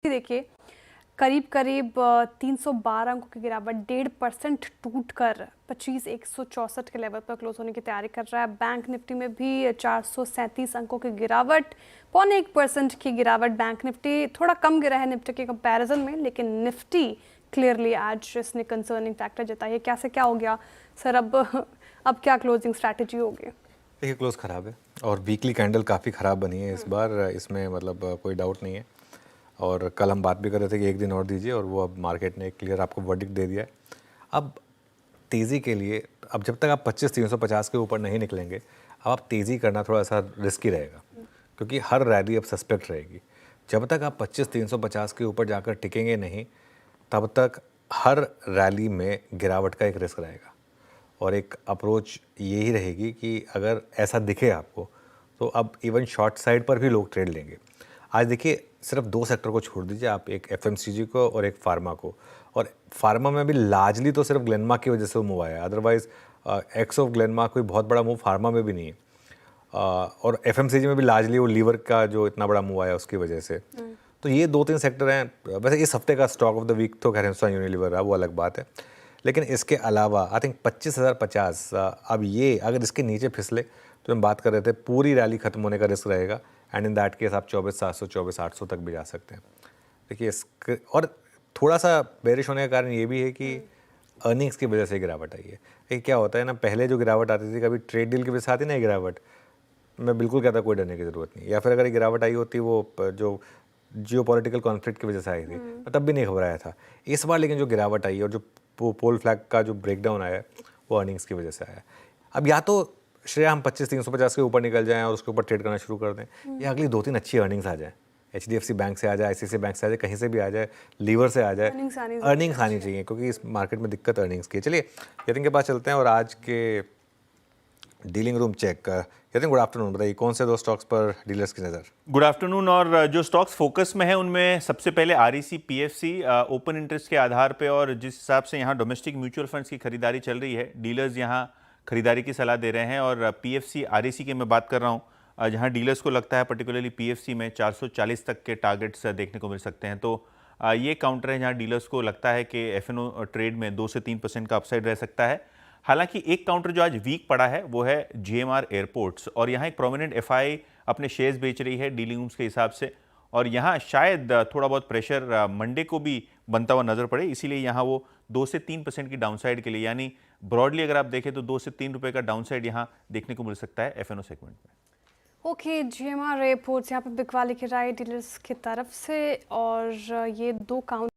देखिए करीब करीब 312 अंकों की गिरावट 1.5% टूट कर 25,164 के लेवल पर क्लोज होने की तैयारी कर रहा है। बैंक निफ्टी में भी 437 अंकों की गिरावट, 0.25% की गिरावट। बैंक निफ्टी थोड़ा कम गिरा है निफ्टी के कंपैरिजन में, लेकिन निफ्टी क्लियरली आज इसने कंसर्निंग फैक्टर जताई है। क्या से क्या हो गया सर? अब क्या क्लोजिंग स्ट्रैटेजी होगी? देखिए, क्लोज ख़राब है और वीकली कैंडल काफ़ी ख़राब बनी है इस बार, इसमें मतलब कोई डाउट नहीं है। और कल हम बात भी कर रहे थे कि एक दिन और दीजिए, और वो अब मार्केट ने क्लियर आपको वर्डिक्ट दे दिया है। अब तेज़ी के लिए, अब जब तक आप 25,350 के ऊपर नहीं निकलेंगे, अब आप तेज़ी करना थोड़ा सा रिस्की रहेगा, क्योंकि हर रैली अब सस्पेक्ट रहेगी। जब तक आप 25,350 के ऊपर जाकर टिकेंगे नहीं, तब तक हर रैली में गिरावट का एक रिस्क रहेगा। और एक अप्रोच यही रहेगी कि अगर ऐसा दिखे आपको, तो अब इवन शॉर्ट साइड पर भी लोग ट्रेड लेंगे। आज देखिए, सिर्फ दो सेक्टर को छोड़ दीजिए आप, एक एफएमसीजी को और एक फार्मा को। और फार्मा में भी लार्जली तो सिर्फ ग्लेनमार्क की वजह से वो मूव आया है, अदरवाइज एक्स ऑफ ग्लेनमार्क कोई बहुत बड़ा मूव फार्मा में भी नहीं है। और एफएमसीजी में भी लार्जली वो लीवर का जो इतना बड़ा मूव आया उसकी वजह से। तो ये दो तीन सेक्टर हैं। वैसे इस हफ्ते का स्टॉक ऑफ द वीक तो खैर हिंदुस्तान यूनिलीवर है, वो अलग बात है। लेकिन इसके अलावा आई थिंक 25,050, अब ये अगर इसके नीचे फिसले, तो हम बात कर रहे थे पूरी रैली खत्म होने का रिस्क रहेगा। एंड इन दैट केस आप 24,700 24,800 तक भी जा सकते हैं। देखिए इसके और थोड़ा सा बेरिश होने का कारण ये भी है कि अर्निंग्स की वजह से गिरावट आई है। ये क्या होता है ना, पहले जो गिरावट आती थी, कभी ट्रेड डील की वजह से आती ना ये गिरावट, मैं बिल्कुल कहता कोई डरने की ज़रूरत नहीं। या फिर अगर ये गिरावट आई होती वो जो जियोपॉलिटिकल कॉन्फ्लिक्ट की वजह से आई थी, मैं तब भी नहीं घबराया था। इस बार लेकिन जो गिरावट आई है और जो पोल फ्लैग का जो ब्रेकडाउन आया है, वो अर्निंग्स की वजह से आया। अब या तो श्रेया हम 25,350 के ऊपर निकल जाएं और उसके ऊपर ट्रेड करना शुरू कर दें, या अगली दो तीन अच्छी अर्निंग्स आ जाए, HDFC बैंक से आ जाए, ICICI बैंक से आ जाए, कहीं से भी आ जाए, लीवर से आ जाए, अर्निंग्स आनी चाहिए, क्योंकि इस मार्केट में दिक्कत अर्निंग्स की है। चलिए यतिन के पास चलते हैं और आज के dealing room check. Yatin, good afternoon, बताइए कौन से दो स्टॉक्स पर डीलर्स की नज़र? Good afternoon. और जो स्टॉक्स फोकस में है उनमें सबसे पहले REC PFC ओपन इंटरेस्ट के आधार पे, और जिस हिसाब से यहाँ डोमेस्टिक म्यूचुअल फंड्स की खरीदारी चल रही है, डीलर्स यहाँ खरीदारी की सलाह दे रहे हैं। और PFC REC की मैं बात कर रहा हूँ, जहाँ डीलर्स को लगता है पर्टिकुलरली PFC में 440 तक के टारगेट्स देखने को मिल सकते हैं। तो ये काउंटर है जहाँ डीलर्स को लगता है कि FNO ट्रेड में 2 से 3% का अपसाइड रह सकता है। हालांकि एक काउंटर जो आज वीक पड़ा है वो है GMR एयरपोर्ट्स, और यहाँ एक प्रोमिनेंट FI अपने शेयर्स बेच रही है डीलिंग रूम्स के हिसाब से, और यहाँ शायद थोड़ा बहुत प्रेशर मंडे को भी बनता हुआ नजर पड़े, इसीलिए यहाँ वो 2 से 3% की डाउनसाइड के लिए, यानी ब्रॉडली अगर आप देखें तो 2 से 3 रुपए का डाउनसाइड यहाँ देखने को मिल सकता है FNO सेगमेंट में। ओके, GMR एयरपोर्ट्स यहाँ पे बिकवा लिखे रहा है डीलर्स की तरफ से, और ये दो काउंट